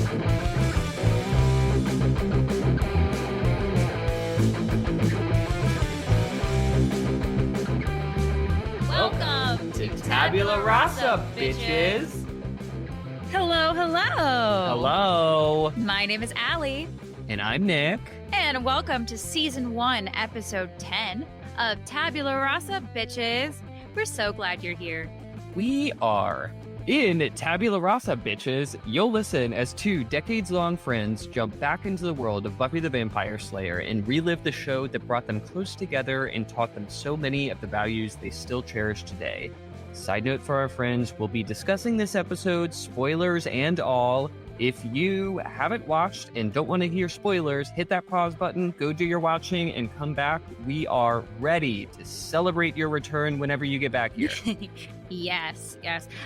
Welcome to Tabula Rasa, bitches. Hello. Hello. My name is Allie. And I'm Nick. And welcome to Season 1, Episode 10 of Tabula Rasa, bitches. We're so glad you're here. We are. In Tabula Rasa, bitches, you'll listen as two decades-long friends jump back into the world of Buffy the Vampire Slayer and relive the show that brought them close together and taught them so many of the values they still cherish today. Side note for our friends, we'll be discussing this episode, spoilers and all. If you haven't watched and don't want to hear spoilers, hit that pause button, go do your watching, and come back. We are ready to celebrate your return whenever you get back here. Yes.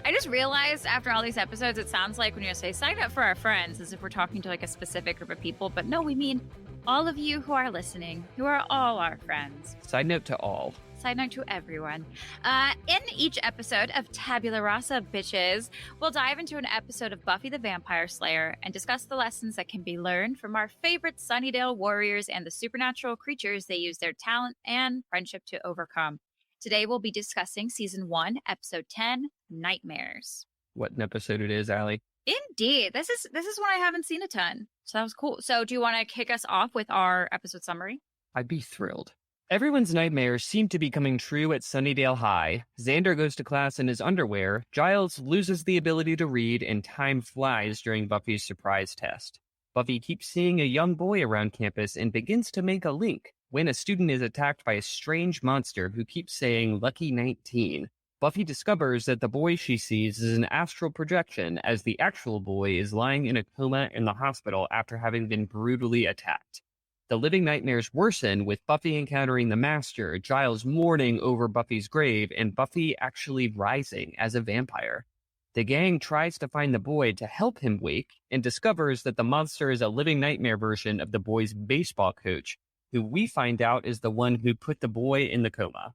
I just realized after all these episodes, it sounds like when you say sign up for our friends, as if we're talking to like a specific group of people. But no, we mean all of you who are listening, who are all our friends. Side note to all. Side note to everyone. In each episode of Tabula Rasa, bitches, we'll dive into an episode of Buffy the Vampire Slayer and discuss the lessons that can be learned from our favorite Sunnydale warriors and the supernatural creatures they use their talent and friendship to overcome. Today, we'll be discussing Season 1, Episode 10, Nightmares. What an episode it is, Allie. Indeed. This is one I haven't seen a ton, so that was cool. So do you want to kick us off with our episode summary? I'd be thrilled. Everyone's nightmares seem to be coming true at Sunnydale High. Xander goes to class in his underwear, Giles loses the ability to read, and time flies during Buffy's surprise test. Buffy keeps seeing a young boy around campus and begins to make a link when a student is attacked by a strange monster who keeps saying Lucky 19. Buffy discovers that the boy she sees is an astral projection, as the actual boy is lying in a coma in the hospital after having been brutally attacked. The living nightmares worsen with Buffy encountering the Master, Giles mourning over Buffy's grave, and Buffy actually rising as a vampire. The gang tries to find the boy to help him wake and discovers that the monster is a living nightmare version of the boy's baseball coach, who we find out is the one who put the boy in the coma.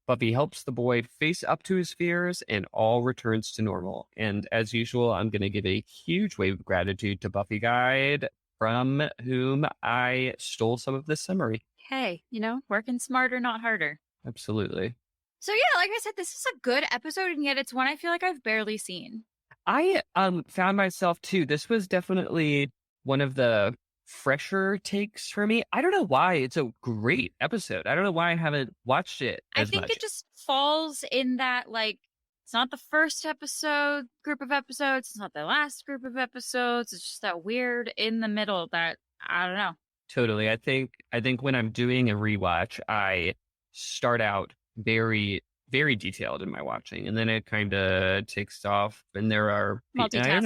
Buffy helps the boy face up to his fears and all returns to normal. And as usual, I'm going to give a huge wave of gratitude to Buffy Guide, from whom I stole some of this summary. Hey, working smarter, not harder. Absolutely. So yeah, like I said, this is a good episode, and yet it's one I feel like I've barely seen. I found myself too. This was definitely one of the fresher takes for me. I don't know why. It's a great episode. I don't know why I haven't watched it as much. I think it just falls in that, like, it's not the first group of episodes. It's not the last group of episodes. It's just that weird in the middle that, I don't know. Totally. I think when I'm doing a rewatch, I start out very, very detailed in my watching, and then it kind of takes off, and there are multitasking. I don't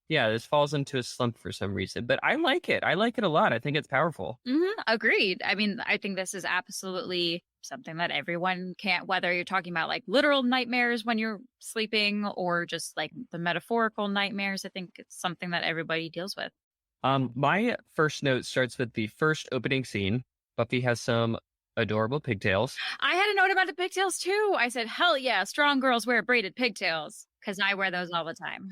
know, this falls into a slump for some reason, but I like it. I like it a lot. I think it's powerful. Agreed. I mean, I think this is absolutely something that everyone can't, whether you're talking about like literal nightmares when you're sleeping or just like the metaphorical nightmares. I think it's something that everybody deals with. My first note starts with the first opening scene. Buffy has some adorable pigtails. I had a note about the pigtails too. I said, hell yeah, strong girls wear braided pigtails, because I wear those all the time.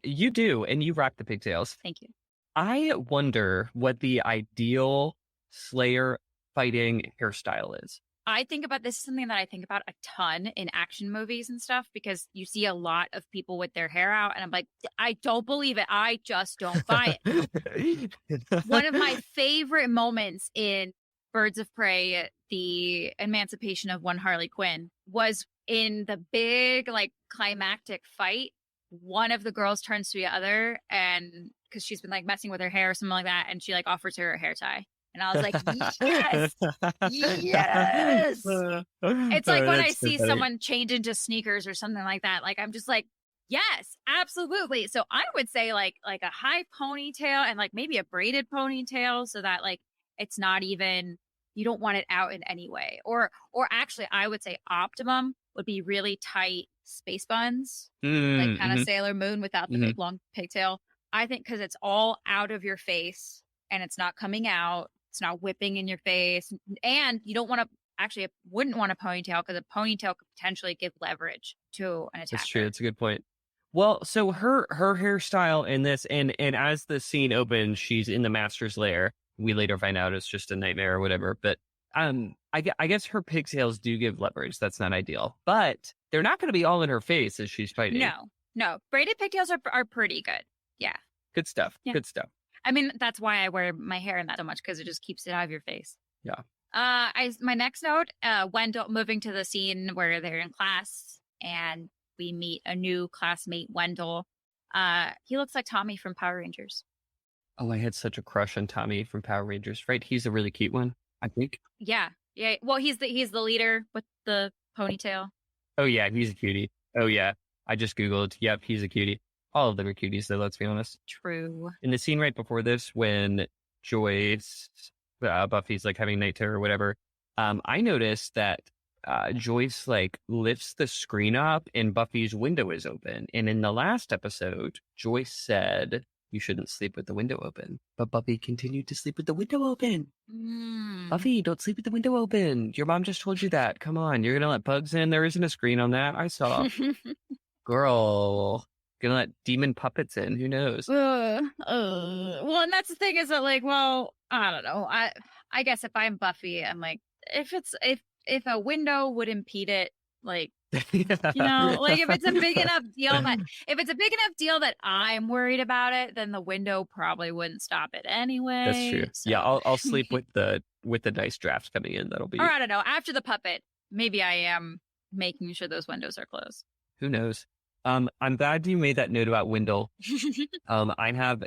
You do, and you rock the pigtails. Thank you. I wonder what the ideal Slayer fighting hairstyle is. This is something that I think about a ton in action movies and stuff, because you see a lot of people with their hair out, and I'm like, I don't believe it. I just don't buy it. One of my favorite moments in Birds of Prey, the emancipation of one Harley Quinn, was in the big, like, climactic fight. One of the girls turns to the other, and because she's been like messing with her hair or something like that, and she like offers her a hair tie. And I was like, yes, yes. It's like when I see someone change into sneakers or something like that. Like, I'm just like, yes, absolutely. So I would say like a high ponytail and like maybe a braided ponytail, so that like it's not even, you don't want it out in any way. Or actually, I would say optimum would be really tight space buns, like kind of Sailor Moon without the big long pigtail. I think because it's all out of your face and it's not coming out. It's not whipping in your face. And you don't want to, actually, I wouldn't want a ponytail, because a ponytail could potentially give leverage to an attacker. That's true. That's a good point. Well, so her hairstyle in this, and as the scene opens, she's in the master's lair. We later find out it's just a nightmare or whatever. But I guess her pigtails do give leverage. That's not ideal, but they're not going to be all in her face as she's fighting. No, braided pigtails are pretty good. Yeah, good stuff. Yeah. Good stuff. I mean, that's why I wear my hair in that so much, because it just keeps it out of your face. Yeah. My next note, Wendell moving to the scene where they're in class and we meet a new classmate, Wendell. He looks like Tommy from Power Rangers. Oh, I had such a crush on Tommy from Power Rangers, right? He's a really cute one, I think. Yeah. Well, he's the leader with the ponytail. Oh yeah, he's a cutie. Oh yeah, I just Googled. Yep, he's a cutie. All of them are cuties, though, let's be honest. True. In the scene right before this, when Joyce, Buffy's like having night terror or whatever, I noticed that Joyce like lifts the screen up and Buffy's window is open. And in the last episode, Joyce said, "You shouldn't sleep with the window open." But Buffy continued to sleep with the window open. Buffy, don't sleep with the window open. Your mom just told you that. Come on, you're going to let bugs in? There isn't a screen on that. I saw. Girl. Gonna let demon puppets in. Who knows? Well, and that's the thing is that, like, well, I don't know. I guess if I'm Buffy, I'm like, if a window would impede it, like, you know, like if it's a big enough deal that I'm worried about it, then the window probably wouldn't stop it anyway. That's true. So. Yeah, I'll sleep with the dice draft coming in. That'll be. Or I don't know. After the puppet, maybe I am making sure those windows are closed. Who knows? I'm glad you made that note about Wendell. I have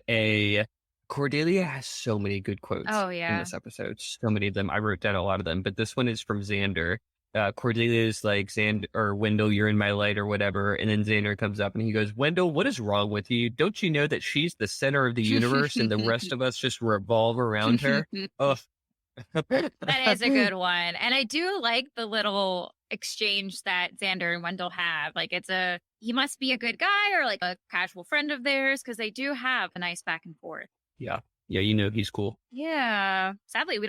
Cordelia has so many good quotes in this episode. So many of them. I wrote down a lot of them, but this one is from Xander. Cordelia's like, "Xander or Wendell, you're in my light," or whatever. And then Xander comes up and he goes, "Wendell, what is wrong with you? Don't you know that she's the center of the universe and the rest of us just revolve around her?" Oh. That is a good one. And I do like the little exchange that Xander and Wendell have. Like, he must be a good guy or like a casual friend of theirs, because they do have a nice back and forth. Yeah, you know he's cool. Yeah. Sadly, I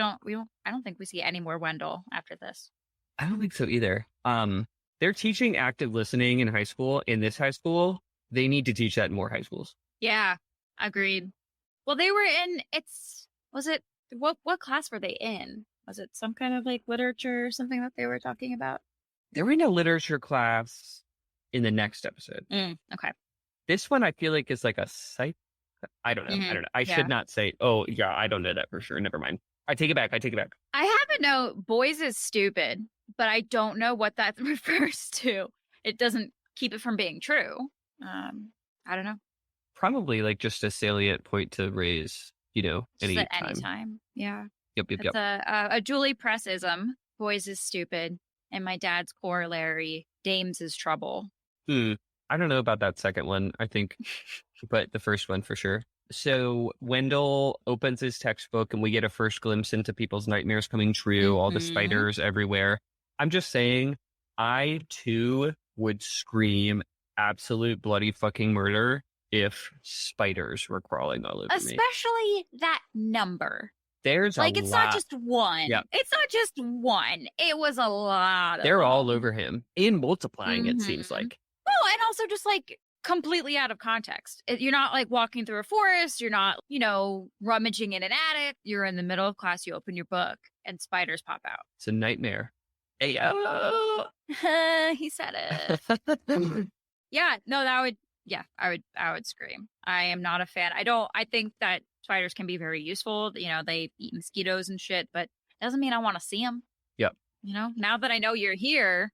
don't think we see any more Wendell after this. I don't think so either. They're teaching active listening in high school. In this high school, they need to teach that in more high schools. Yeah, agreed. Well, they were in, what class were they in? Was it some kind of like literature or something that they were talking about? They were in a literature class in the next episode. Okay. This one I feel like is like a psych. I don't know. I should not say, oh yeah, I don't know that for sure. Never mind. I take it back. I have a note, boys is stupid, but I don't know what that refers to. It doesn't keep it from being true. I don't know. Probably like just a salient point to raise, any time. Yeah. Yep. It's a Julie Pressism. Boys is stupid. And my dad's corollary, dames is trouble. I don't know about that second one, I think, but the first one for sure. So Wendell opens his textbook and we get a first glimpse into people's nightmares coming true, all the spiders everywhere. I'm just saying, I too would scream absolute bloody fucking murder if spiders were crawling all over me. Especially that number. There's like, it's not just one. Yep. It's not just one. It was a lot. They're all over him and multiplying, it seems like. Oh, and also just like completely out of context. You're not like walking through a forest. You're not, rummaging in an attic. You're in the middle of class. You open your book and spiders pop out. It's a nightmare. Hey, he said it. Yeah, no, I would scream. I am not a fan. I think that spiders can be very useful. They eat mosquitoes and shit, but it doesn't mean I want to see them. Yep. Now that I know you're here.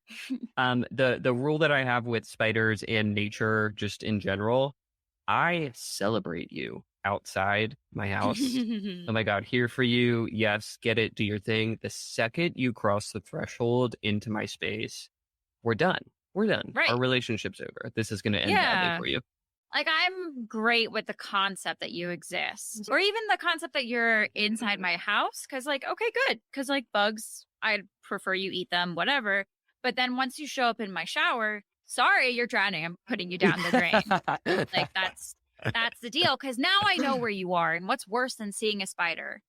The rule that I have with spiders and nature just in general, I celebrate you outside my house. Oh my God, here for you. Yes, get it, do your thing. The second you cross the threshold into my space, we're done. Right. Our relationship's over. This is going to end badly for you. Like, I'm great with the concept that you exist, or even the concept that you're inside my house. Cause like, okay, good. Cause like bugs, I'd prefer you eat them, whatever. But then once you show up in my shower, sorry, you're drowning. I'm putting you down the drain. Like that's the deal. Cause now I know where you are. And what's worse than seeing a spider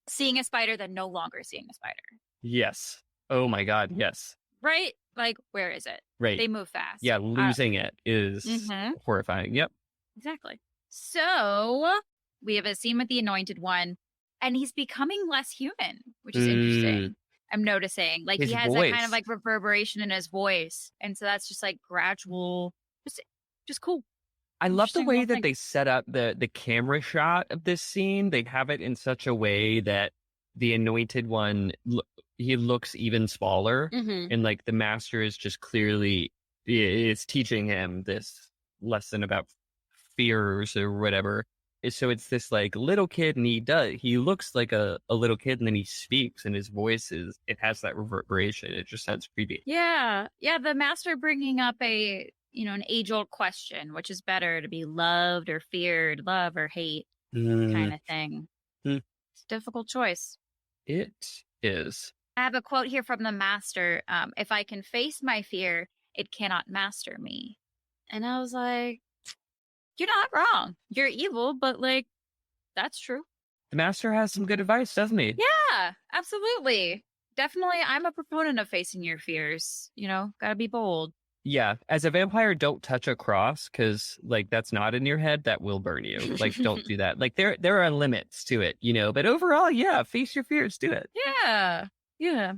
than no longer seeing a spider? Yes. Oh my God. Yes. Right? Like, where is it? Right. They move fast. Yeah, losing it is horrifying. Yep. Exactly. So we have a scene with the Anointed One, and he's becoming less human, which is interesting. I'm noticing. Like, His he has that kind of voice. like reverberation in his voice. And so that's just like gradual, just cool. I love the Interesting way little that thing. they set up the camera shot of this scene. They have it in such a way that the Anointed One, he looks even smaller. And like the Master is just clearly, is teaching him this lesson about fears or whatever. So it's this like little kid, and he looks like a little kid, and then he speaks, and his voice it has that reverberation. It just sounds creepy. Yeah. Yeah. The Master bringing up an age-old question, which is better to be loved or feared, love or hate kind of thing. It's a difficult choice. It is. I have a quote here from the Master. If I can face my fear, it cannot master me. And I was like, you're not wrong. You're evil, but like, that's true. The Master has some good advice, doesn't he? Yeah, absolutely. Definitely. I'm a proponent of facing your fears. Gotta be bold. Yeah. As a vampire, don't touch a cross, because like that's not in your head. That will burn you. Like, don't do that. Like there are limits to it, but overall, yeah, face your fears, do it. Yeah. Yeah.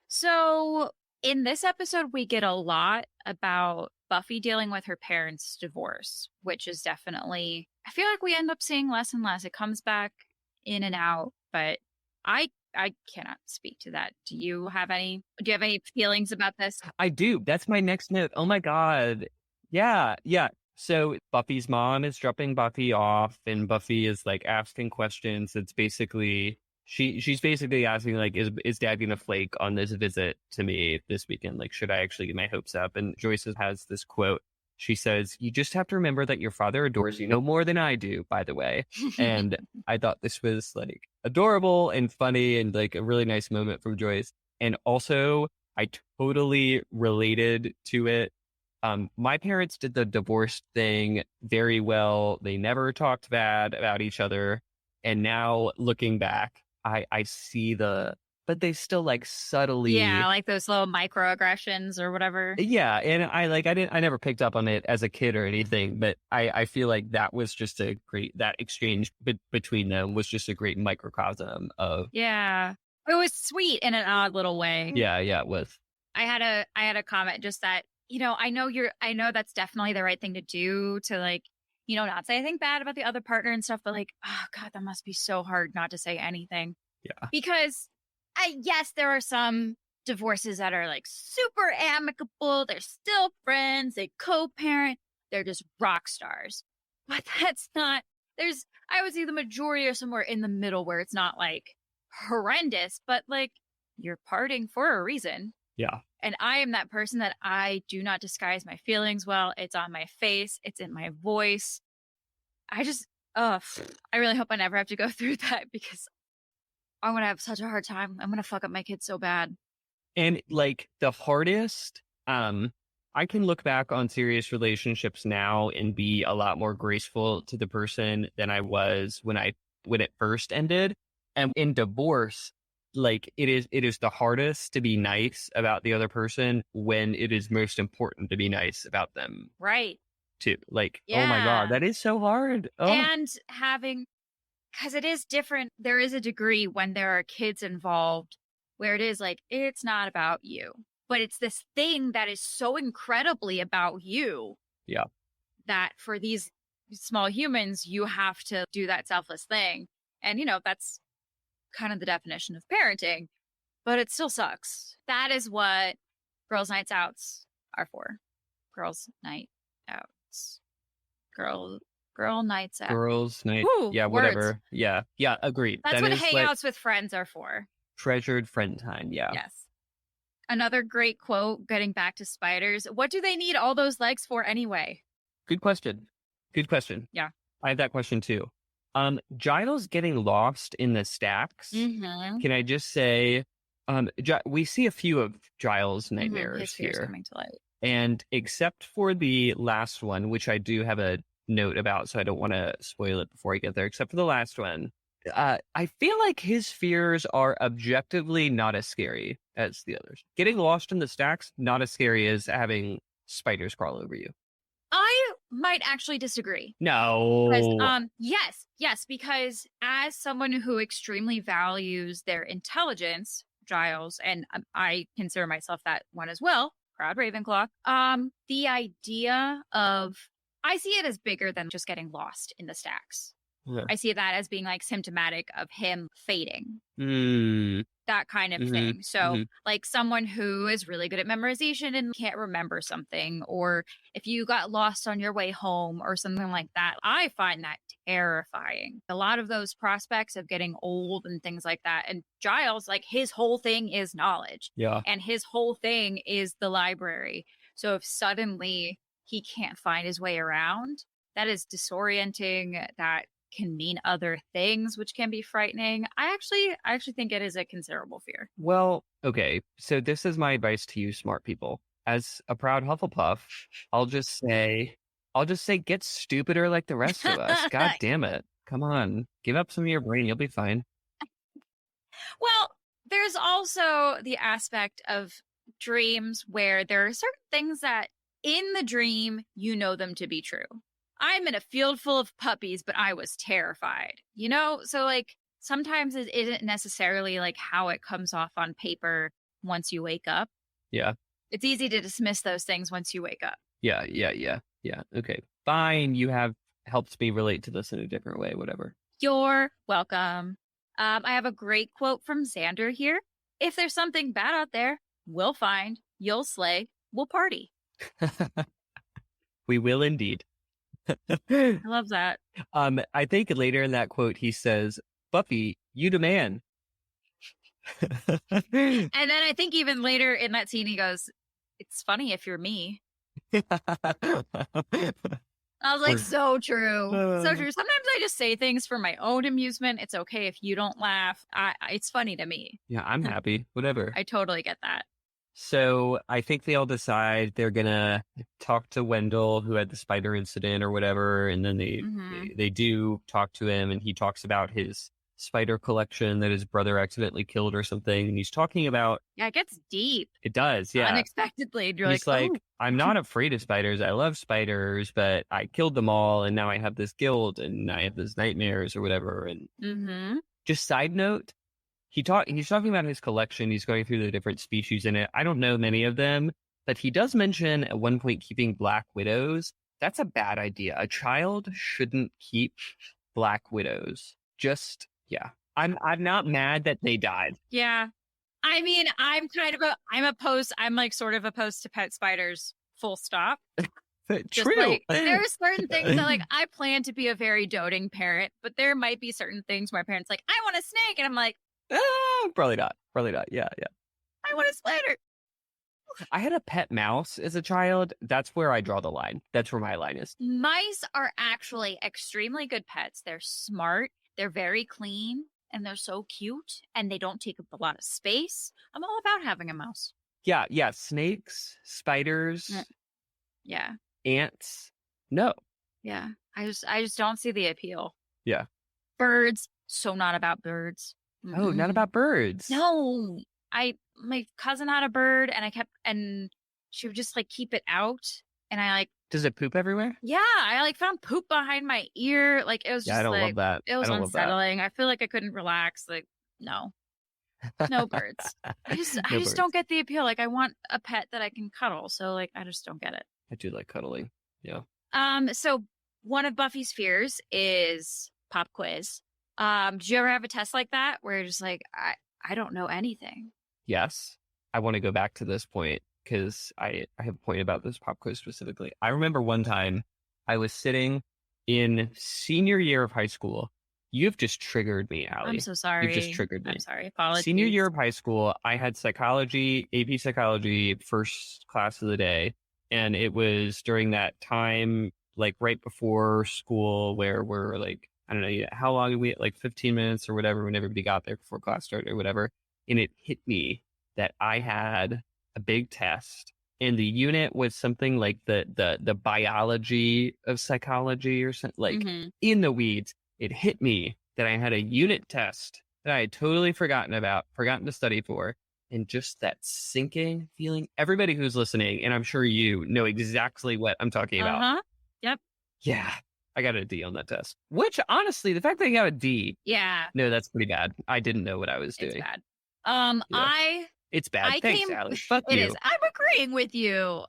So in this episode, we get a lot about Buffy dealing with her parents' divorce, which is definitely, I feel like we end up seeing less and less. It comes back in and out, but I cannot speak to that. Do you have any feelings about this? I do. That's my next note. Oh my God. Yeah. Yeah. So Buffy's mom is dropping Buffy off, and Buffy is like asking questions. It's basically, she's basically asking, like, is Dad gonna flake on this visit to me this weekend? Like, should I actually get my hopes up? And Joyce has this quote. She says, "You just have to remember that your father adores you no more than I do, by the way." And I thought this was like adorable and funny, and like a really nice moment from Joyce. And also, I totally related to it. My parents did the divorce thing very well. They never talked bad about each other. And now looking back, I see but they still like subtly. Yeah, like those little microaggressions or whatever. Yeah. And I never picked up on it as a kid or anything, but I feel like that was just that exchange between them was just a great microcosm of. Yeah. It was sweet in an odd little way. Yeah, it was. I had a comment just that, I know that's definitely the right thing to do to like, not say anything bad about the other partner and stuff, but like, oh God, that must be so hard not to say anything. Yeah. Because yes, there are some divorces that are like super amicable. They're still friends. They co-parent. They're just rock stars. But that's not, I would say the majority are somewhere in the middle where it's not like horrendous, but like you're parting for a reason. Yeah. And I am that person that I do not disguise my feelings well. It's on my face. It's in my voice. I really hope I never have to go through that, because I'm going to have such a hard time. I'm going to fuck up my kids so bad. And like the hardest, I can look back on serious relationships now and be a lot more graceful to the person than I was when it first ended. And in divorce, like it is the hardest to be nice about the other person when it is most important to be nice about them. Right. Too. Like, yeah. Oh my God, that is so hard. Oh. And because it is different, there is a degree when there are kids involved where it is like, it's not about you, but it's this thing that is so incredibly about you. Yeah. That for these small humans, you have to do that selfless thing. And, that's kind of the definition of parenting, but it still sucks. That is what girls' nights outs are for. Girls' night outs. Girl nights out. Girls' night. Ooh, yeah, words. whatever. Yeah, agreed. That's what hangouts with friends are for. Treasured friend time, yeah. Yes. Another great quote, getting back to spiders. What do they need all those legs for anyway? Good question. Yeah. I have that question too. Giles getting lost in the stacks. Mm-hmm. Can I just say, we see a few of Giles' nightmares here. Coming to light. And except for the last one, which I do have a note about, so I don't want to spoil it before I get there, except for the last one, I feel like his fears are objectively not as scary as the others. Getting lost in the stacks, not as scary as having spiders crawl over you. I might actually disagree. Because, No. yes, because as someone who extremely values their intelligence, Giles, and I consider myself that one as well, proud Ravenclaw. The idea of I see it as bigger than just getting lost in the stacks. Yeah. I see that as being like symptomatic of him fading. Mm. That kind of thing. So, like someone who is really good at memorization and can't remember something, or if you got lost on your way home or something like that, I find that terrifying. A lot of those prospects of getting old and things like that. And Giles, like his whole thing is knowledge. Yeah. And his whole thing is the library. So if suddenly he can't find his way around, that is disorienting. That can mean other things, which can be frightening. I actually think it is a considerable fear. Well, okay. So this is my advice to you, smart people. As a proud Hufflepuff, I'll just say, get stupider like the rest of us. God damn it. Come on. Give up some of your brain. You'll be fine. Well, there's also the aspect of dreams where there are certain things that in the dream, you know them to be true. I'm in a field full of puppies, but I was terrified, you know? So, like, sometimes it isn't necessarily like how it comes off on paper once you wake up. Yeah. It's easy to dismiss those things once you wake up. Yeah. Okay. Fine. You have helped me relate to this in a different way, whatever. You're welcome. I have a great quote from Xander here. If there's something bad out there, we'll find, you'll slay, we'll party. We will indeed. I love that. I think later in that quote he says, "Buffy, you the man." And then I think even later in that scene he goes, "It's funny if you're me." I was like, so true. So true. Sometimes I just say things for my own amusement. It's okay if you don't laugh. It's funny to me. Yeah, I'm happy. Whatever. I totally get that. So I think they all decide they're gonna talk to Wendell, who had the spider incident or whatever, and then they do talk to him, and he talks about his spider collection that his brother accidentally killed or something, and he's talking about it gets deep. It does, yeah. Unexpectedly, you're he's like, I'm not afraid of spiders. I love spiders, but I killed them all, and now I have this guilt, and I have these nightmares or whatever. And just side note. He's talking about his collection. He's going through the different species in it. I don't know many of them, but he does mention at one point keeping black widows. That's a bad idea. A child shouldn't keep black widows. I'm not mad that they died. Yeah. I mean, I'm like sort of opposed to pet spiders, full stop. True. Like, there are certain things that, like, I plan to be a very doting parent, but there might be certain things where my parents like, I want a snake, and I'm like, probably not. Yeah. I want a spider. I had a pet mouse as a child. That's where I draw the line. That's where my line is. Mice are actually extremely good pets. They're smart. They're very clean. And they're so cute. And they don't take up a lot of space. I'm all about having a mouse. Yeah. Snakes, spiders. Yeah. Ants. No. Yeah. I just don't see the appeal. Yeah. Birds. So not about birds. Oh, not about birds. No. My cousin had a bird and she would just like keep it out. And I like, does it poop everywhere? Yeah. I like found poop behind my ear. Like it was just I don't love that. It was unsettling. I feel like I couldn't relax. Like, no birds. I just don't get the appeal. Like I want a pet that I can cuddle. So like, I just don't get it. I do like cuddling. Yeah. So one of Buffy's fears is pop quiz. Did you ever have a test like that where you're just like, I don't know anything? Yes. I want to go back to this point because I have a point about this pop quiz specifically. I remember one time I was sitting in senior year of high school. You've just triggered me, Allie. I'm so sorry. You've just triggered me. I'm sorry. Apologies. Senior year of high school, I had psychology, AP psychology, first class of the day. And it was during that time, like right before school where we're like, I don't know, how long did we, like 15 minutes or whatever, when everybody got there before class started or whatever. And it hit me that I had a big test and the unit was something like the biology of psychology or something, like in the weeds. It hit me that I had a unit test that I had totally forgotten to study for. And just that sinking feeling. Everybody who's listening, and I'm sure you know exactly what I'm talking about. Uh-huh. Yep. Yeah. I got a D on that test. Which, honestly, the fact that I got a D, Yeah. no, that's pretty bad. I didn't know what I was doing. It's bad. Yeah. It's bad. Thanks, Allie. Fuck It you. is. I'm agreeing with you.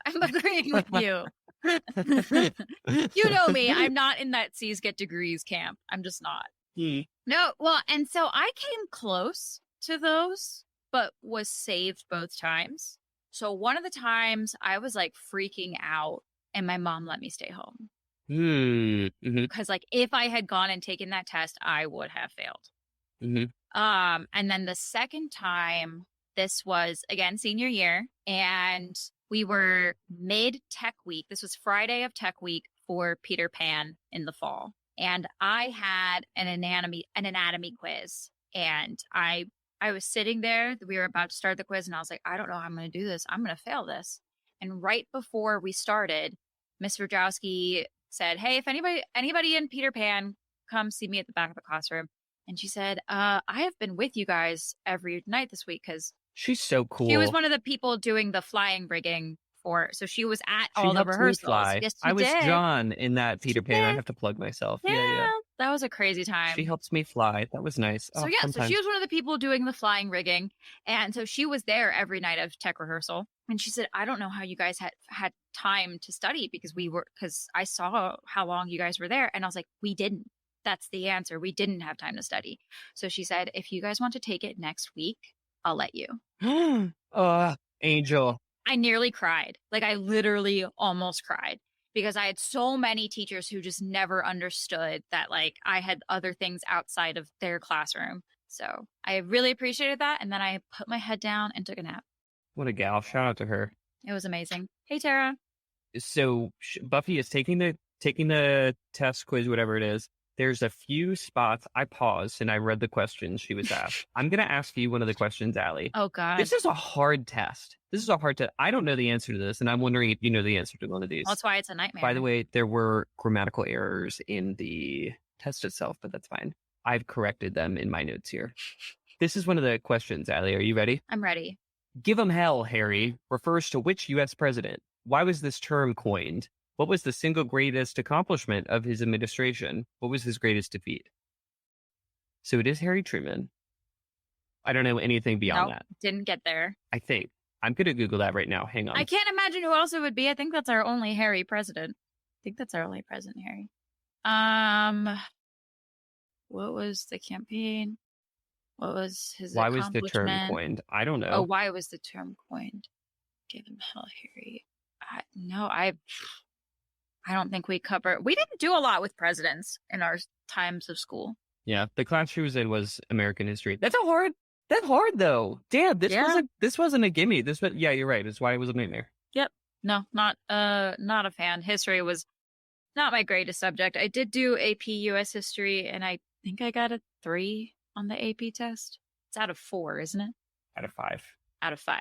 You know me. I'm not in that C's get degrees camp. I'm just not. No, well, and so I came close to those, but was saved both times. So one of the times I was like freaking out and my mom let me stay home. Because like if I had gone and taken that test, I would have failed. And then the second time, this was again senior year, and we were mid tech week. This was Friday of tech week for Peter Pan in the fall. And I had an anatomy quiz. And I was sitting there. We were about to start the quiz, and I was like, I don't know how I'm going to do this. I'm going to fail this. And right before we started, Miss Rajowski said, hey, if anybody in Peter Pan, come see me at the back of the classroom. And she said, I have been with you guys every night this week because she's so cool. She was one of the people doing the flying rigging so she was at all the rehearsals. Fly. Yes, I was John in that Peter Pan. I have to plug myself. Yeah. That was a crazy time. She helps me fly. That was nice. So so she was one of the people doing the flying rigging. And so she was there every night of tech rehearsal. And she said, I don't know how you guys had time to study because I saw how long you guys were there. And I was like, we didn't. That's the answer. We didn't have time to study. So she said, if you guys want to take it next week, I'll let you. Angel. I nearly cried. Like I literally almost cried because I had so many teachers who just never understood that like I had other things outside of their classroom. So I really appreciated that. And then I put my head down and took a nap. What a gal. Shout out to her. It was amazing. Hey, Tara. So Buffy is taking the test, quiz, whatever it is. There's a few spots I paused and I read the questions she was asked. I'm going to ask you one of the questions, Allie. Oh, God. This is a hard test. I don't know the answer to this, and I'm wondering if you know the answer to one of these. Well, that's why it's a nightmare. By the way, there were grammatical errors in the test itself, but that's fine. I've corrected them in my notes here. This is one of the questions, Allie. Are you ready? I'm ready. Give 'em hell, Harry, refers to which U.S. president? Why was this term coined? What was the single greatest accomplishment of his administration? What was his greatest defeat? So it is Harry Truman. I don't know anything beyond that. Didn't get there. I think. I'm going to Google that right now. Hang on. I can't imagine who else it would be. I think that's our only Harry president. Harry. What was the campaign? What was his Why was the term coined? I don't know. Oh, why was the term coined? Give him hell, Harry. I don't think we didn't do a lot with presidents in our times of school. Yeah, the class she was in was American history. That's hard though. Damn, this wasn't a gimme. Yeah, you're right. That's why it was a nightmare. Yep. No, not a fan. History was not my greatest subject. I did do AP US history and I think I got a 3 on the AP test. It's out of 4, isn't it? Out of 5. Out of 5.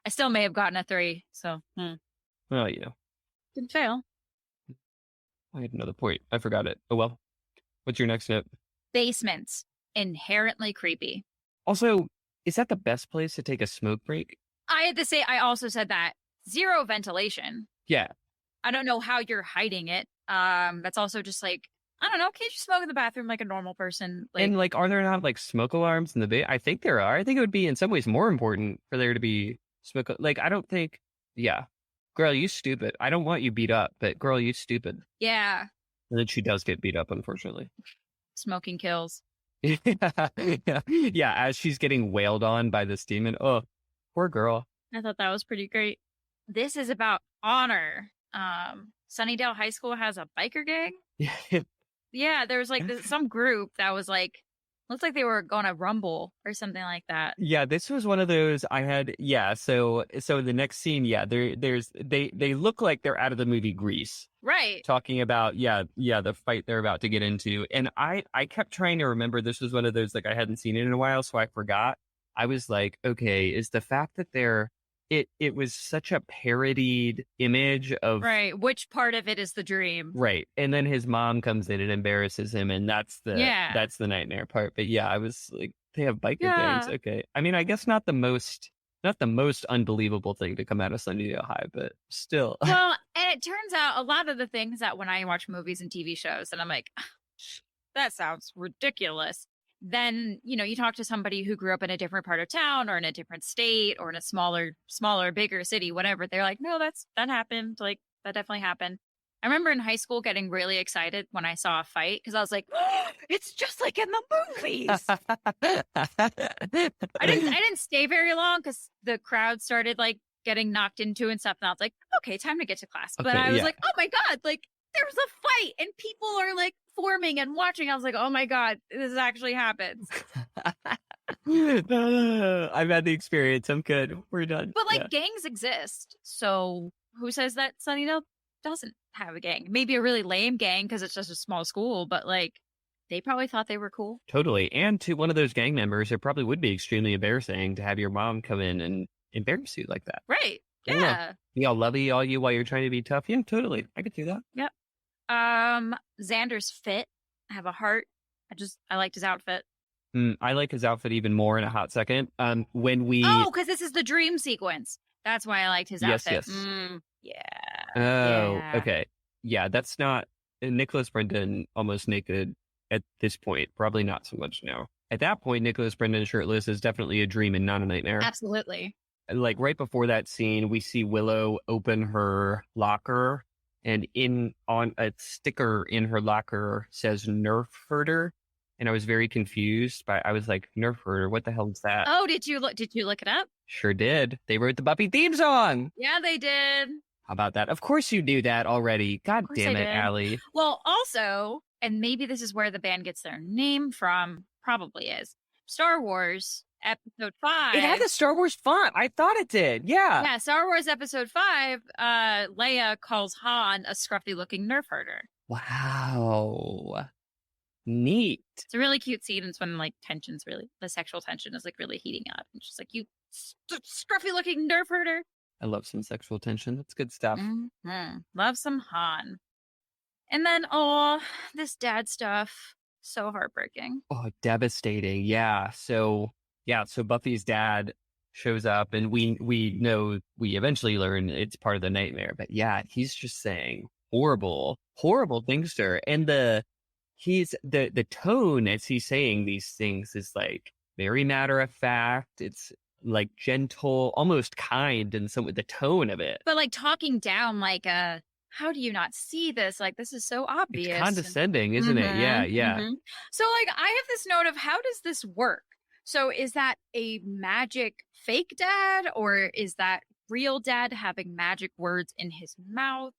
I still may have gotten a 3, so. Well, you know. Didn't fail. I had another point. I forgot it. Oh, well. What's your next note? Basements. Inherently creepy. Also, is that the best place to take a smoke break? I also said that. 0 ventilation. Yeah. I don't know how you're hiding it. That's also just like, I don't know. Can't you smoke in the bathroom like a normal person? And are there not smoke alarms in the bay? I think there are. I think it would be in some ways more important for there to be smoke. I don't think. Yeah. Girl, you stupid. I don't want you beat up, but girl, you stupid. Yeah. And then she does get beat up, unfortunately. Smoking kills. Yeah, as she's getting wailed on by this demon. Oh, poor girl. I thought that was pretty great. This is about honor. Sunnydale High School has a biker gang. Yeah, there was some group that was looked like they were going to rumble or something like that. Yeah, this was one of those I had. Yeah, so the next scene, yeah, they look like they're out of the movie Grease, right? Talking about the fight they're about to get into, and I kept trying to remember this was one of those I hadn't seen it in a while, so I forgot. I was like, okay, is the fact that they're it was such a parodied image of Right. Which part of it is the dream? right. And then his mom comes in and embarrasses him, and Yeah. that's the nightmare part. But yeah, I was like, they have biker gangs. Yeah. Okay. I mean, I guess not the most unbelievable thing to come out of Sunnydale High, but still. Well, and it turns out a lot of the things that when I watch movies and TV shows and I'm like, that sounds ridiculous. Then, you talk to somebody who grew up in a different part of town or in a different state or in a smaller, bigger city, whatever. They're like, no, that happened. Like, that definitely happened. I remember in high school getting really excited when I saw a fight because I was like, oh, it's just like in the movies. I didn't stay very long because the crowd started like getting knocked into and stuff. And I was like, okay, time to get to class. But Okay, I was yeah. like, oh my God, like there was a fight and people are like forming and watching. I was like, oh my God, this actually happens. I've had the experience. I'm good. We're done. But like Yeah. gangs exist. So who says that Sunnydale doesn't have a gang? Maybe a really lame gang because it's just a small school, but like they probably thought they were cool. Totally. And to one of those gang members, it probably would be extremely embarrassing to have your mom come in and embarrass you like that. Right. I don't know. Be all lovey all you while you're trying to be tough. Yeah, totally. I could do that. Yep. Xander's fit. I have a heart. I liked his outfit. I like his outfit even more in a hot second. When we because this is the dream sequence. That's why I liked his Yes, outfit. yes. Yeah. Oh, Yeah. okay. Yeah, that's not Nicholas Brendan almost naked at this point. Probably not so much now. At that point, Nicholas Brendan shirtless is definitely a dream and not a nightmare. Absolutely. Like right before that scene, we see Willow open her locker, and on a sticker in her locker says Nerf herder. And I was very confused, but I was like, Nerf herder, what the hell is that? Oh, did you look it up? Sure did. They wrote the Buffy theme song. Yeah, they did. How about that? Of course you knew that already. God course damn I it, did. Allie. Well, also, and maybe this is where the band gets their name from, probably is Star Wars Episode 5. It had the Star Wars font. I thought it did. Yeah. Yeah, Star Wars Episode 5, Leia calls Han a scruffy looking Nerf herder. Wow. Neat. It's a really cute scene. It's when like the sexual tension is like really heating up. And she's like, you scruffy looking Nerf herder. I love some sexual tension. That's good stuff. Mm-hmm. Love some Han. And then, this dad stuff. So heartbreaking. Oh, devastating. Yeah. So Buffy's dad shows up, and we eventually learn it's part of the nightmare. But yeah, he's just saying horrible things to her. And the tone as he's saying these things is like very matter of fact. It's like gentle, almost kind, and some with the tone of it. But like talking down, like, how do you not see this? Like, this is so obvious. It's condescending, isn't it? Yeah. Mm-hmm. So like, I have this note of how does this work? So is that a magic fake dad, or is that real dad having magic words in his mouth?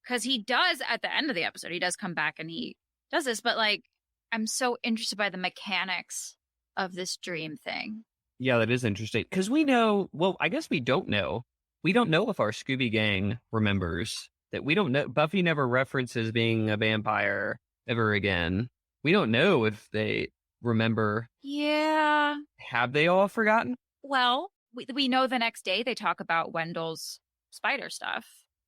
Because he does at the end of the episode, he does come back and he does this, but like, I'm so interested by the mechanics of this dream thing. Yeah, that is interesting. Because we know, well, I guess we don't know. We don't know if our Scooby Gang remembers that. We don't know. Buffy never references being a vampire ever again. We don't know if they remember. Yeah. Have they all forgotten? Well, we know the next day they talk about Wendell's spider stuff.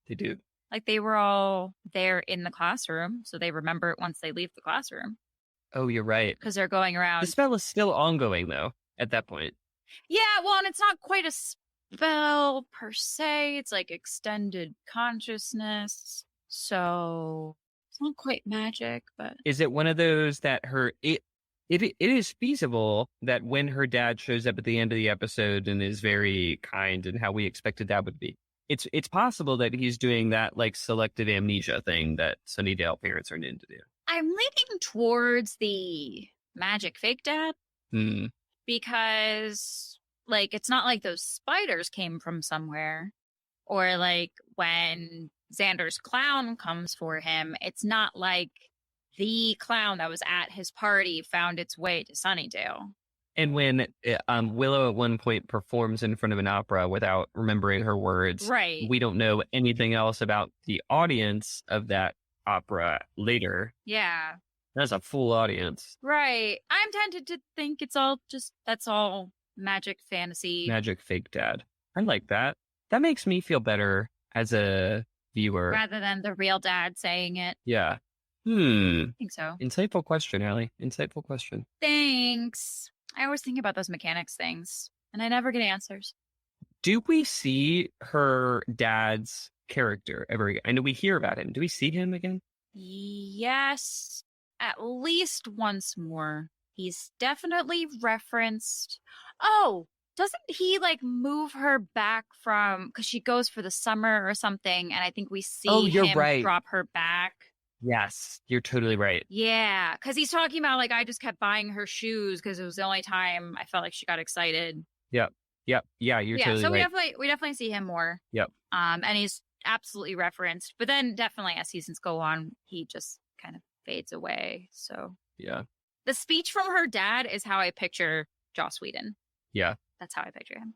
They do. Like they were all there in the classroom, so they remember it once they leave the classroom. Oh, you're right. Because they're going around. The spell is still ongoing, though, at that point. Yeah, well, and it's not quite a spell per se. It's like extended consciousness. So it's not quite magic, but... Is it one of those that it is feasible that when her dad shows up at the end of the episode and is very kind and how we expected that would be, it's possible that he's doing that like selective amnesia thing that Sunnydale parents are into do. I'm leaning towards the magic fake dad because like it's not like those spiders came from somewhere, or like when Xander's clown comes for him, it's not like the clown that was at his party found its way to Sunnydale. And when Willow at one point performs in front of an opera without remembering her words, right? We don't know anything else about the audience of that opera later. Yeah. That's a full audience. Right. I'm tempted to think that's all magic fantasy. Magic fake dad. I like that. That makes me feel better as a viewer. rather than the real dad saying it. Yeah. I think so. Insightful question, Allie. Insightful question. Thanks. I always think about those mechanics things, and I never get answers. Do we see her dad's character ever again? I know we hear about him. Do we see him again? Yes, at least once more. He's definitely referenced. Oh, doesn't he like move her back from, because she goes for the summer or something, and I think we see you're him right. drop her back. Yes, you're totally right. Yeah, because he's talking about like, I just kept buying her shoes because it was the only time I felt like she got excited. Yep. Yeah, you're totally so right. we definitely see him more. Yep. And he's absolutely referenced, but then definitely as seasons go on, he just kind of fades away. So yeah, the speech from her dad is how I picture Joss Whedon. Yeah, that's how I picture him.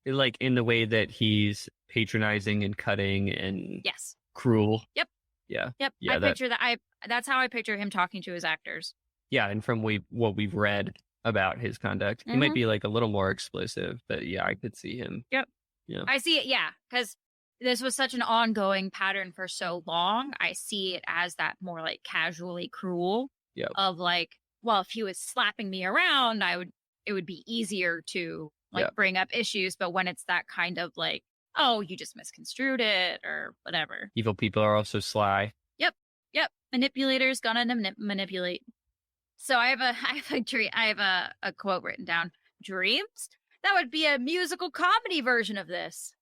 Like in the way that he's patronizing and cutting and yes, cruel. Yep. Yeah. Yep. Yeah, picture that. That's how I picture him talking to his actors. Yeah, and from what we've read about his conduct, he might be like a little more explosive, but yeah, I could see him. Yep. Yeah. I see it. Yeah, because this was such an ongoing pattern for so long. I see it as that more like casually cruel. Yeah. Of like, well, if he was slapping me around, it would be easier to like bring up issues. But when it's that kind of like, oh, you just misconstrued it or whatever. Evil people are also sly. Yep. Manipulators gonna manipulate. So I have a quote written down. Dreams? That would be a musical comedy version of this.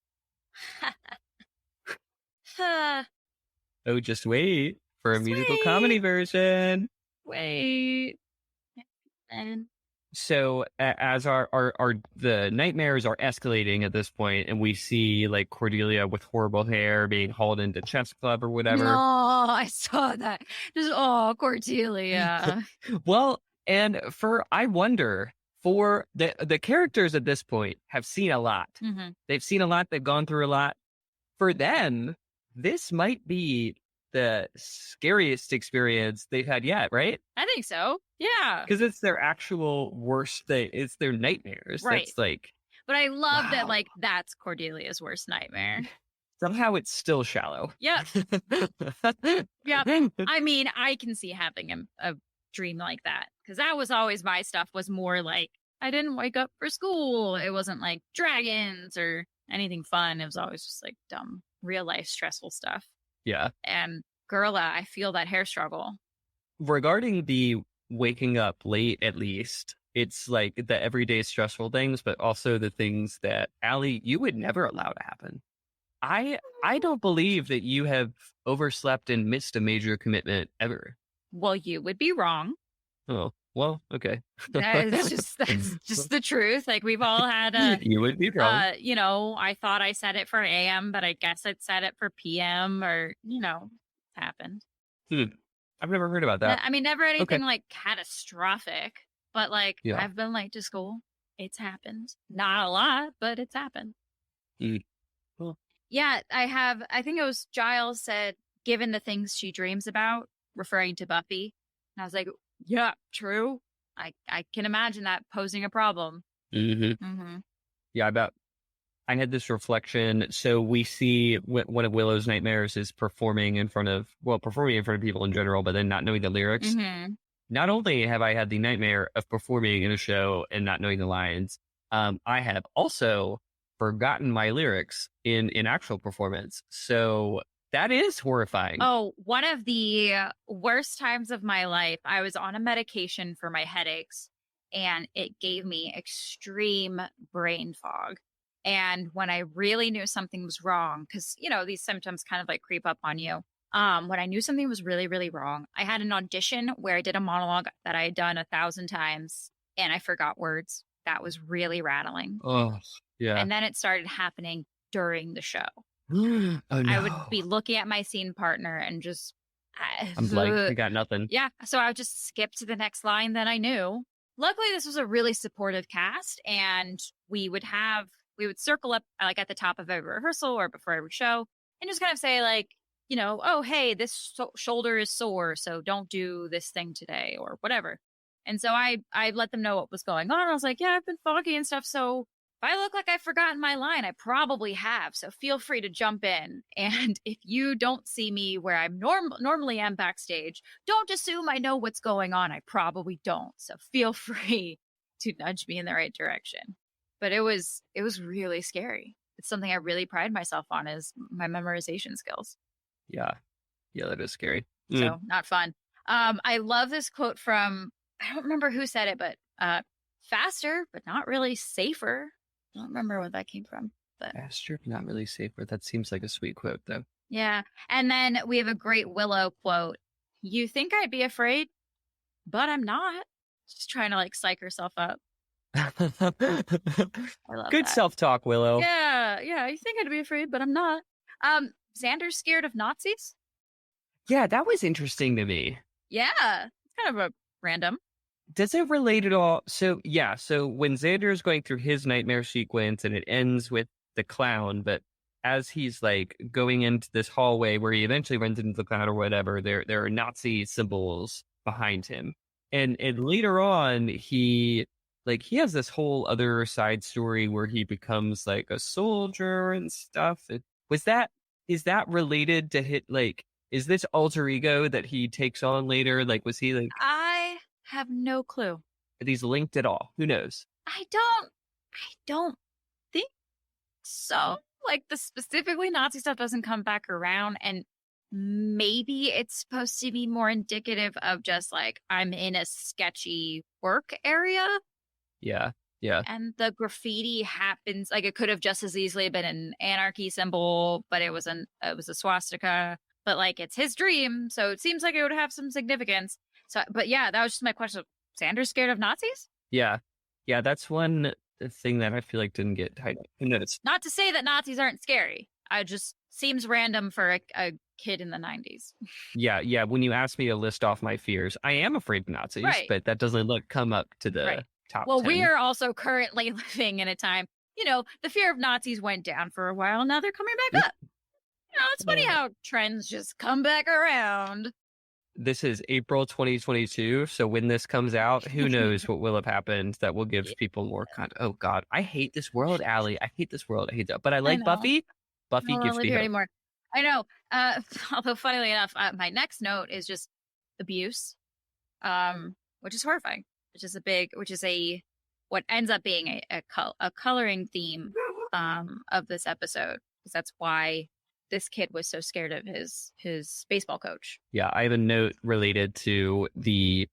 Oh, just wait for a musical comedy version. Wait. And so as the nightmares are escalating at this point, and we see like Cordelia with horrible hair being hauled into chess club or whatever. Oh, I saw that. Just Cordelia. Well, and I wonder, for the characters at this point have seen a lot. Mm-hmm. They've seen a lot. They've gone through a lot. For them, this might be the scariest experience they've had yet, right? I think so. Yeah. Because it's their actual worst thing. It's their nightmares. Right. That's like. But I love that, like, that's Cordelia's worst nightmare. Somehow it's still shallow. Yep. Yep. I mean, I can see having a dream like that. Because that was always my stuff, was more like, I didn't wake up for school. It wasn't like dragons or anything fun. It was always just like dumb, real life stressful stuff. Yeah. And girla, I feel that hair struggle. Regarding the waking up late, at least, it's like the everyday stressful things, but also the things that, Allie, you would never allow to happen. I don't believe that you have overslept and missed a major commitment ever. Well, you would be wrong. Oh, well, okay. that's just the truth. Like, we've all had you would be wrong. I thought I set it for AM, but I guess I'd set it for PM, or, happened. I've never heard about that. I mean, never anything like catastrophic, but like, Yeah. I've been late to school. It's happened. Not a lot, but it's happened. Well. Yeah, I think it was Giles said, given the things she dreams about, referring to Buffy. And I was like, yeah, true. I can imagine that posing a problem. Mm-hmm. Mm-hmm. Yeah, I bet. I had this reflection. So we see one of Willow's nightmares is performing in front of people in general, but then not knowing the lyrics. Mm-hmm. Not only have I had the nightmare of performing in a show and not knowing the lines, I have also forgotten my lyrics in actual performance. So that is horrifying. Oh, one of the worst times of my life, I was on a medication for my headaches, and it gave me extreme brain fog. And when I really knew something was wrong, because, these symptoms kind of like creep up on you. When I knew something was really, really wrong, I had an audition where I did a monologue that I had done 1,000 times, and I forgot words. That was really rattling. Oh, yeah. And then it started happening during the show. Oh, no. I would be looking at my scene partner and just... I'm like, I got nothing. Yeah, so I would just skip to the next line that I knew. Luckily, this was a really supportive cast, and we would circle up like at the top of every rehearsal or before every show and just kind of say like, oh, hey, this shoulder is sore, so don't do this thing today or whatever. And so I let them know what was going on. I was like, yeah, I've been foggy and stuff, so I look like I've forgotten my line, I probably have. So feel free to jump in. And if you don't see me where I'm normally am backstage, don't assume I know what's going on. I probably don't. So feel free to nudge me in the right direction. But it was really scary. It's something I really pride myself on, is my memorization skills. Yeah. Yeah, that is scary. So not fun. I love this quote from, I don't remember who said it, but faster, but not really safer. I don't remember where that came from. But Faster, but not really safer. That seems like a sweet quote, though. yeah. And then we have a great Willow quote. You think I'd be afraid, but I'm not. Just trying to like psych herself up. I love Good that. self-talk, Willow. Yeah. You think I'd be afraid, but I'm not. Xander's scared of Nazis? Yeah, that was interesting to me. Yeah. It's kind of a random. Does it relate at all? So, yeah. So when Xander is going through his nightmare sequence and it ends with the clown, but as he's like going into this hallway where he eventually runs into the clown or whatever, there are Nazi symbols behind him. And later on, he has this whole other side story where he becomes like a soldier and stuff. Is that related to is this alter ego that he takes on later? Like, was he like, I have no clue. are these linked at all? Who knows? I don't think so. Like, the specifically Nazi stuff doesn't come back around, and maybe it's supposed to be more indicative of just like, I'm in a sketchy work area. Yeah. And the graffiti happens, like, it could have just as easily been an anarchy symbol, but it was a swastika. But like, it's his dream, so it seems like it would have some significance. So, but yeah, that was just my question. Xander's scared of Nazis? Yeah. That's one thing that I feel like didn't get tied up. Who knows? Not to say that Nazis aren't scary. I just seems random for a kid in the 90s. Yeah. When you ask me to list off my fears, I am afraid of Nazis, Right. But that doesn't come up to the top 10. We are also currently living in a time, the fear of Nazis went down for a while. Now they're coming back up. It's funny how trends just come back around. This is April 2022, so when this comes out, who knows what will have happened that will give people more oh God, I hate this world, Allie. I hate this world. I hate that. But I like Buffy. Buffy gives me hope. Anymore. I know. Although, funnily enough, my next note is just abuse, which is horrifying. Which is what ends up being a coloring theme of this episode, because that's why this kid was so scared of his baseball coach. Yeah, I have a note related to the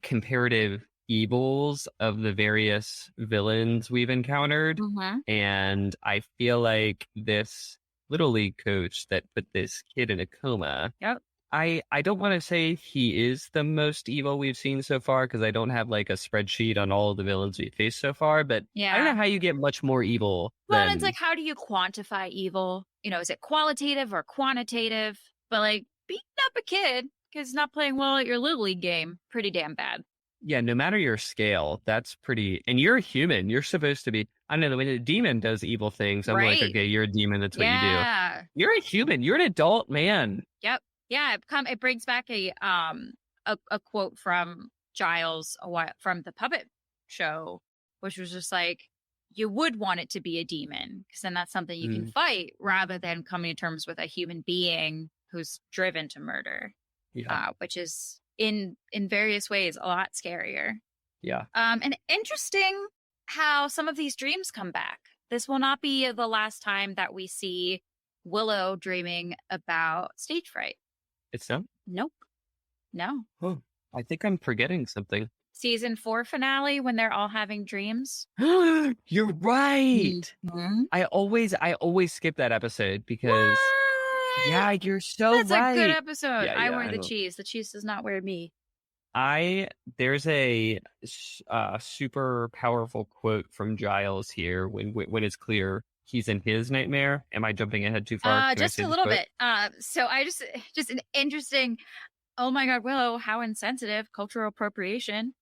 comparative evils of the various villains we've encountered. Mm-hmm. And I feel like this Little League coach that put this kid in a coma. Yep. I don't want to say he is the most evil we've seen so far, because I don't have like a spreadsheet on all of the villains we've faced so far, but yeah. I don't know how you get much more evil. Well, it's like, how do you quantify evil? Is it qualitative or quantitative? But like, beating up a kid because he's not playing well at your Little League game, pretty damn bad. Yeah, no matter your scale, that's pretty. And you're a human. You're supposed to be. I don't know, when a demon does evil things, I'm like, okay, you're a demon. That's what you do. You're a human. You're an adult man. Yep. Yeah. It brings back a quote from Giles from the puppet show, which was just like, you would want it to be a demon, because then that's something you can fight, rather than coming to terms with a human being who's driven to murder. Yeah. Which is in various ways a lot scarier. Yeah. And interesting how some of these dreams come back. This will not be the last time that we see Willow dreaming about stage fright. It's not? Nope. No. Oh, I think I'm forgetting something. Season 4 finale, when they're all having dreams. You're right. Mm-hmm. I always skip that episode because yeah, you're so That's right. a good episode. Yeah, I wear the cheese. The cheese does not wear me. There's a super powerful quote from Giles here when it's clear he's in his nightmare. Am I jumping ahead too far? Just a little bit. So I just an interesting. Oh my God, Willow! How insensitive! Cultural appropriation.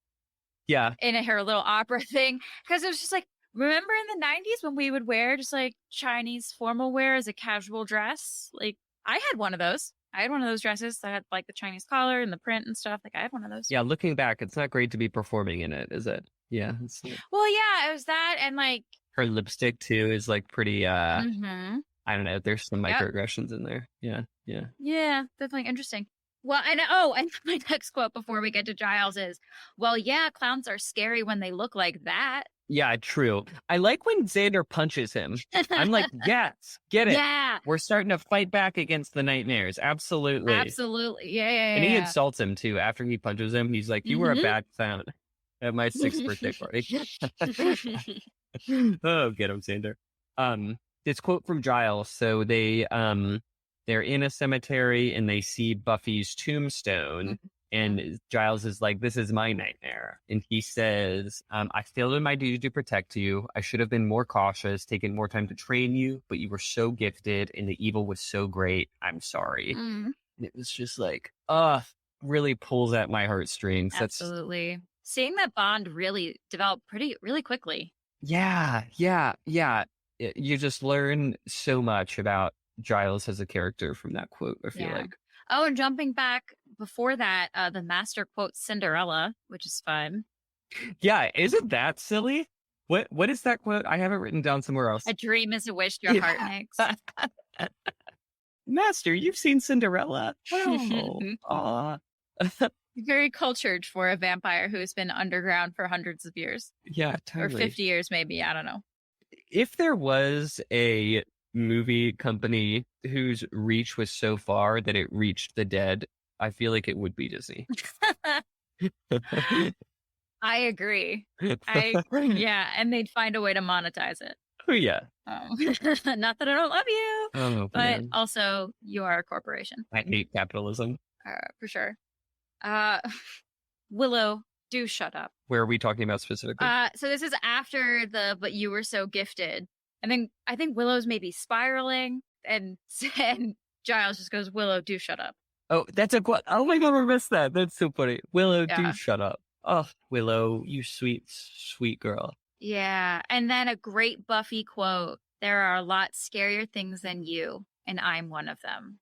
Yeah. In her little opera thing, because it was just like, remember in the 90s when we would wear just like Chinese formal wear as a casual dress? Like, I had one of those. I had one of those dresses that had like the Chinese collar and the print and stuff. Like, I had one of those. Yeah, looking back, it's not great to be performing in it, is it? Yeah. Well, yeah, it was that, and like Her lipstick too is like pretty Mm-hmm. I don't know, there's some Yep. microaggressions in there. Yeah. Yeah, definitely interesting. Well, and and my next quote before we get to Giles is, well, yeah, clowns are scary when they look like that. Yeah, true. I like when Xander punches him. I'm like, yes, get it. Yeah, We're starting to fight back against the nightmares. Absolutely. absolutely. Yeah. And he insults him too after he punches him. He's like, you were a bad clown at my 6th birthday party. Oh, get him, Xander. This quote from Giles. So they're in a cemetery and they see Buffy's tombstone. And Giles is like, this is my nightmare. And he says, I failed in my duty to protect you. I should have been more cautious, taken more time to train you, but you were so gifted and the evil was so great. I'm sorry. And it was just like, really pulls at my heartstrings. Absolutely. Seeing that bond really develop really quickly. Yeah. You just learn so much about Giles as a character from that quote, I feel like. Oh, and jumping back before that, the master quotes Cinderella, which is fun. Yeah, isn't that silly? What is that quote? I have it written down somewhere else. A dream is a wish your heart makes. Master, you've seen Cinderella. Oh, aw. Very cultured for a vampire who's been underground for hundreds of years. Yeah, totally. Or 50 years, maybe. I don't know. If there was a movie company whose reach was so far that it reached the dead, I feel like it would be Disney. I agree. Yeah, and they'd find a way to monetize it. Oh, yeah. Not that I don't love you, but man. also you are a corporation. I hate capitalism. For sure. Willow, do shut up. Where are we talking about specifically? So this is after but you were so gifted. And then I think Willow's maybe spiraling and Giles just goes, Willow, do shut up. Oh, that's a quote. Oh my God, I missed that. That's so funny. Willow, Yeah. do shut up. Oh, Willow, you sweet, sweet girl. Yeah. And then a great Buffy quote. There are a lot scarier things than you, and I'm one of them.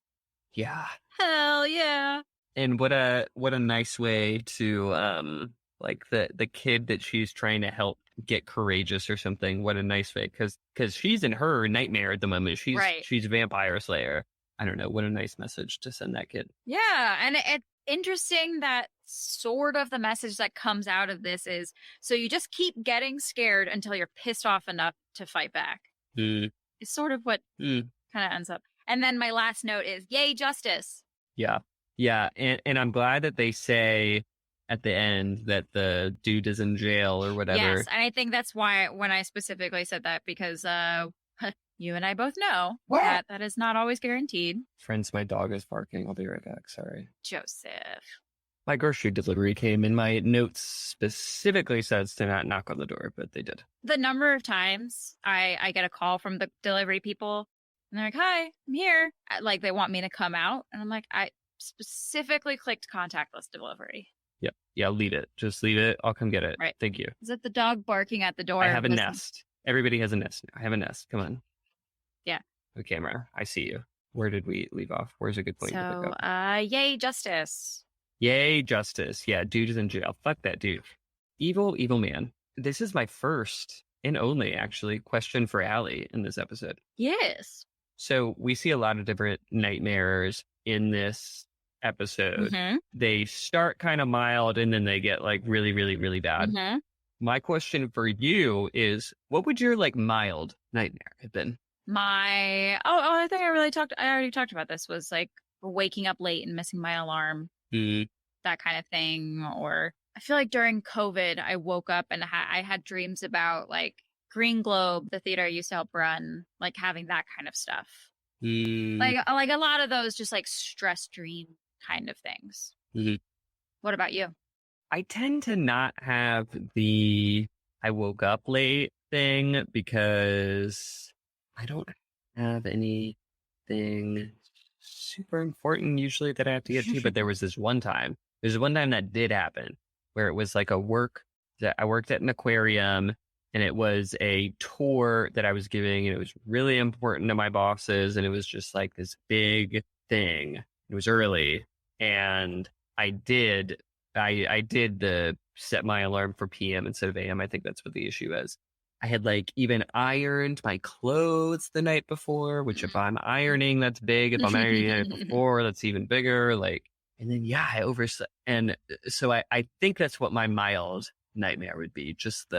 Yeah. Hell yeah. And what a nice way to like the kid that she's trying to help get courageous or something. What a nice way, because she's in her nightmare at the moment. She's a vampire slayer. I don't know. What a nice message to send that kid. Yeah, and it's interesting that sort of the message that comes out of this is, so you just keep getting scared until you're pissed off enough to fight back. It's sort of what kind of ends up. And then my last note is, yay, justice. Yeah, and I'm glad that they say at the end that the dude is in jail or whatever. Yes, and I think that's why when I specifically said that, because you and I both know that is not always guaranteed. Friends, my dog is barking. I'll be right back. Sorry. Joseph. My grocery delivery came and my notes specifically says to not knock on the door, but they did. The number of times I get a call from the delivery people and they're like, hi, I'm here. Like they want me to come out. And I'm like, I specifically clicked contactless delivery. Yep. Yeah, leave it. Just leave it. I'll come get it. Right. Thank you. Is it the dog barking at the door? I have a nest. Everybody has a nest. I have a nest. Come on. Yeah. The camera. I see you. Where did we leave off? Where's a good point to pick up? Yay, justice. Yay, justice. Yeah, dude is in jail. Fuck that dude. Evil, evil man. This is my first and only, actually, question for Allie in this episode. Yes. So we see a lot of different nightmares in this episode. Mm-hmm. They start kind of mild and then they get like really, really, really bad. Mm-hmm. My question for you is, what would your like mild nightmare have been? I think I already talked about this, was like waking up late and missing my alarm, that kind of thing. Or I feel like during COVID, I woke up and I had dreams about like Green Globe, the theater I used to help run, like having that kind of stuff. Like a lot of those just like stress dream kind of things. What about you? I tend to not have the I woke up late thing because I don't have anything super important usually that I have to get to. But there's one time that did happen where it was like a work that I worked at an aquarium and it was a tour that I was giving and it was really important to my bosses. And it was just like this big thing. It was early and I did the set my alarm for PM instead of AM. I think that's what the issue is. I had like even ironed my clothes the night before, which if I'm ironing, that's big. If I'm ironing the night before, that's even bigger. Like, and then, yeah, I overslept. And so I think that's what my mild nightmare would be. Just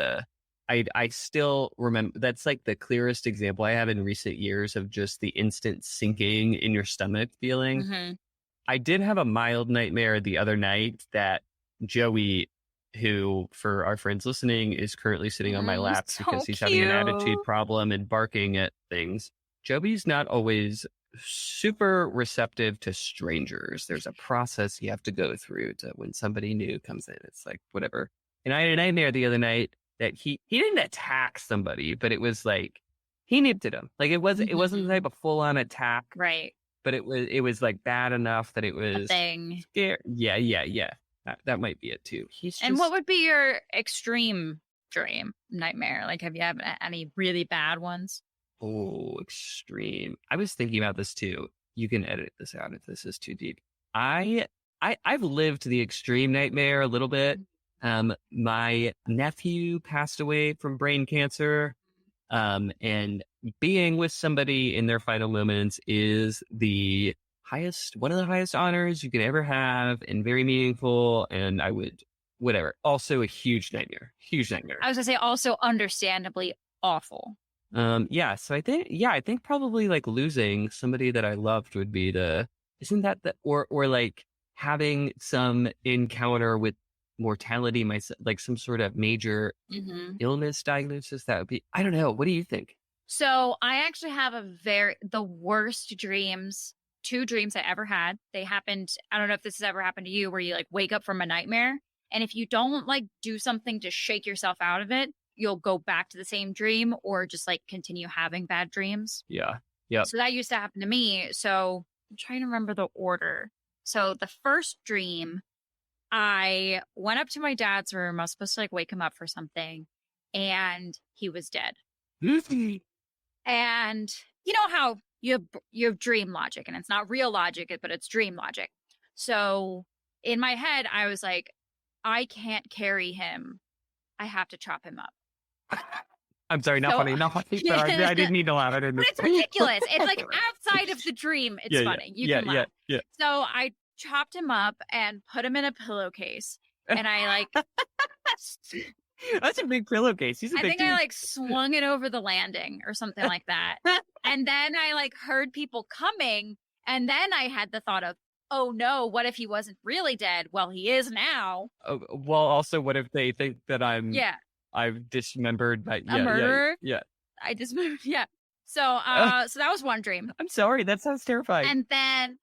I still remember, that's like the clearest example I have in recent years of just the instant sinking in your stomach feeling. Mhm. I did have a mild nightmare the other night that Joey, who for our friends listening is currently sitting on my lap So because he's having an attitude cute. problem and barking at things. Joey's not always super receptive to strangers. There's a process you have to go through to when somebody new comes in. It's like whatever. And I had a nightmare the other night that he didn't attack somebody, but it was like he nipped at him. Like it wasn't the type of full on attack, Right. but it was like bad enough that it A was thing. scary. Yeah. That might be it too. He's And just, what would be your extreme dream nightmare? Like, have you had any really bad ones? extreme. I was thinking about this too. You can edit this out if this is too deep. I've lived the extreme nightmare a little bit. My nephew passed away from brain cancer. And being with somebody in their final moments is one of the highest honors you could ever have, and very meaningful. And I would, whatever. Also a huge nightmare. I was gonna say also understandably awful. Yeah. So I think probably like losing somebody that I loved would be isn't that or like having some encounter with mortality, like some sort of major illness diagnosis. That would be, I don't know. What do you think? So I actually have the worst dreams. 2 dreams I ever had. They happened. I don't know if this has ever happened to you, where you like wake up from a nightmare, and if you don't like do something to shake yourself out of it, you'll go back to the same dream or just like continue having bad dreams. Yeah. Yep. So that used to happen to me. So I'm trying to remember the order. So the first dream, I went up to my dad's room. I was supposed to like wake him up for something, and he was dead. And you know how you have dream logic, and it's not real logic, but it's dream logic. So in my head, I was like, I can't carry him. I have to chop him up. I'm sorry, not funny. Sorry, I didn't need to laugh. I didn't. But it's ridiculous. It's like outside of the dream. It's funny. You can laugh. Yeah. So I chopped him up and put him in a pillowcase, and I like that's a big pillowcase. He's a I big think dude. I like swung it over the landing or something like that. And then I like heard people coming, and then I had the thought of, oh no, what if he wasn't really dead? Well, he is now. Well, also, what if they think that I've dismembered a murderer? Yeah. I dismembered. Yeah. So so that was one dream. I'm sorry, that sounds terrifying. And then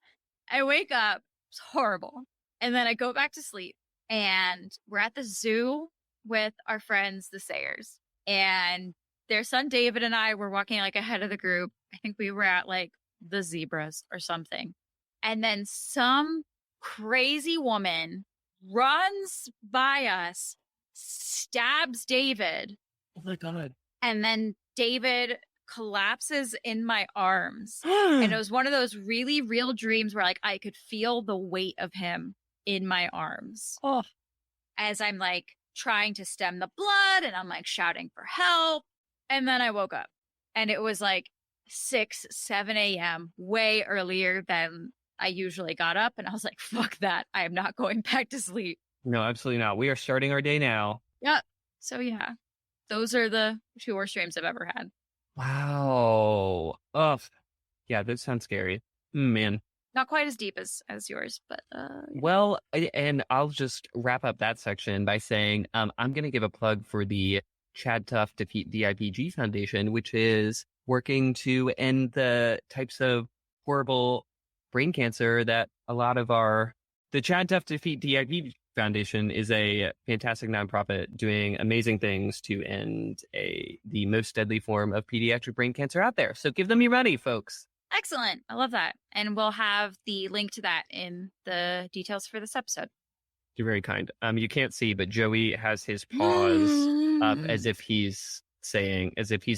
I wake up. It's horrible. And then I go back to sleep, and we're at the zoo with our friends, the Sayers, and their son David and I were walking like ahead of the group. I think we were at like the zebras or something. And then some crazy woman runs by us, stabs David. Oh my God. And then David collapses in my arms. And it was one of those really real dreams where like I could feel the weight of him in my arms. Oh. As I'm like trying to stem the blood, and I'm like shouting for help. And then I woke up, and it was like 6, 7 a.m., way earlier than I usually got up. And I was like, fuck that. I am not going back to sleep. No, absolutely not. We are starting our day now. Yep. So yeah, those are the 2 worst dreams I've ever had. Wow. Ugh. Yeah, that sounds scary. Man. Not quite as deep as yours, but yeah. Well, and I'll just wrap up that section by saying I'm going to give a plug for the Chad Tuff Defeat DIPG Foundation, which is working to end the types of horrible brain cancer that a lot of the Chad Tuff Defeat DIPG Foundation is a fantastic nonprofit doing amazing things to end the most deadly form of pediatric brain cancer out there. So give them your money, folks. Excellent. I love that. And we'll have the link to that in the details for this episode. You're very kind. You can't see, but Joey has his paws up as if he's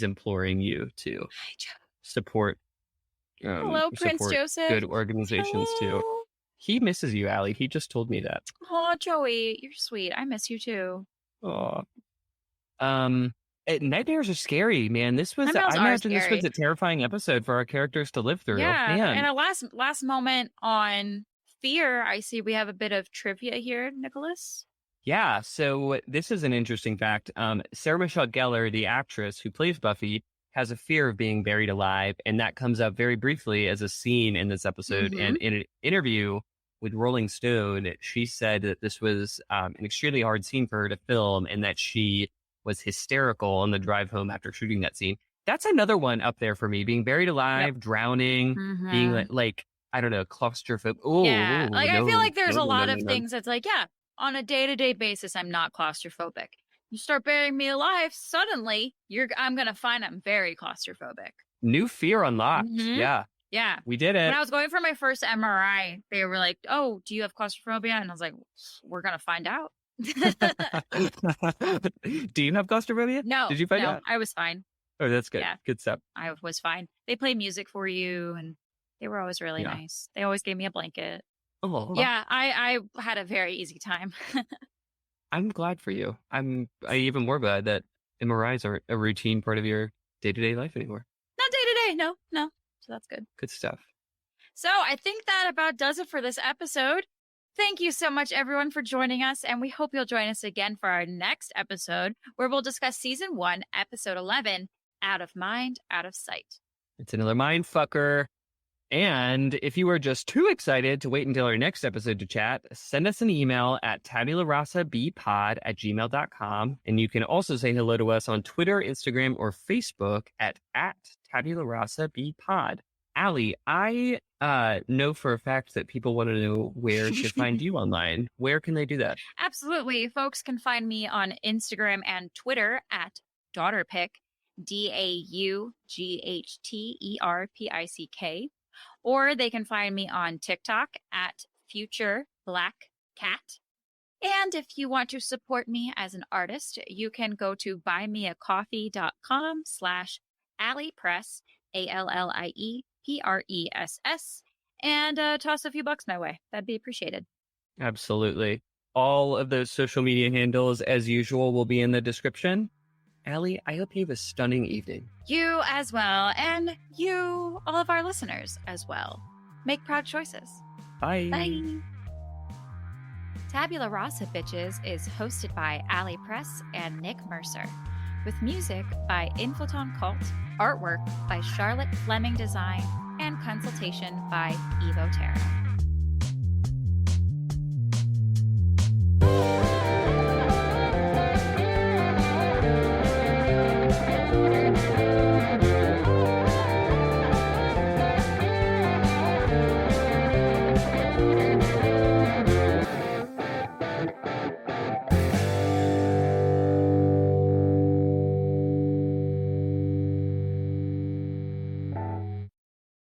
imploring you to support. Hello, Prince Joseph. Good organizations too. He misses you, Allie. He just told me that. Oh, Joey, you're sweet. I miss you too. Oh. Nightmares are scary, man. Nightmares I are imagine this was scary. a terrifying episode for our characters to live through. Yeah, Man. and a last moment on fear. I see we have a bit of trivia here, Nicholas. Yeah, so this is an interesting fact. Sarah Michelle Gellar, the actress who plays Buffy, has a fear of being buried alive, and that comes up very briefly as a scene in this episode. Mm-hmm. And in an interview with Rolling Stone, she said that this was an extremely hard scene for her to film, and that she was hysterical on the drive home after shooting that scene. That's another one up there for me: being buried alive, drowning, being Mm-hmm. like I don't know, claustrophobic. Oh, Yeah, like I feel like there's a lot of no. things that's like, yeah, on a day-to-day basis, I'm not claustrophobic. You start burying me alive, suddenly I'm gonna find I'm very claustrophobic. New fear unlocked. Mm-hmm. Yeah, Yeah. we did When it. I was going for my first MRI, they were like, "Oh, do you have claustrophobia?" And I was like, "We're gonna find out." Do you have claustrophobia? No, Did you find no, out? I was fine. Oh, that's good. Yeah. Good stuff. I was fine. They play music for you, and they were always really Yeah. nice. They always gave me a blanket. Oh, Yeah, I had a very easy time. I'm glad for you. I'm even more glad that MRIs aren't a routine part of your day-to-day life anymore. Not day to day, no. So that's good. Good stuff. So I think that about does it for this episode. Thank you so much, everyone, for joining us, and we hope you'll join us again for our next episode, where we'll discuss Season 1, Episode 11, Out of Mind, Out of Sight. It's another mind fucker. And if you are just too excited to wait until our next episode to chat, send us an email at tabularasabpod@gmail.com. And you can also say hello to us on Twitter, Instagram, or Facebook at tabularasabpod. Allie, I know for a fact that people want to know where to find you online. Where can they do that? Absolutely. Folks can find me on Instagram and Twitter at DaughterPick, DaughterPick. Or they can find me on TikTok at Future Black Cat. And if you want to support me as an artist, you can go to buymeacoffee.com/AlliePress, ALLIEPRESS, and toss a few bucks my way. That'd be appreciated. Absolutely. All of those social media handles, as usual, will be in the description. Allie, I hope you have a stunning evening. You as well, and you, all of our listeners as well. Make proud choices. Bye. Bye. Tabula Rasa Bitches is hosted by Allie Press and Nick Mercer, with music by Infoton Cult, artwork by Charlotte Fleming Design, and consultation by Evo Terra.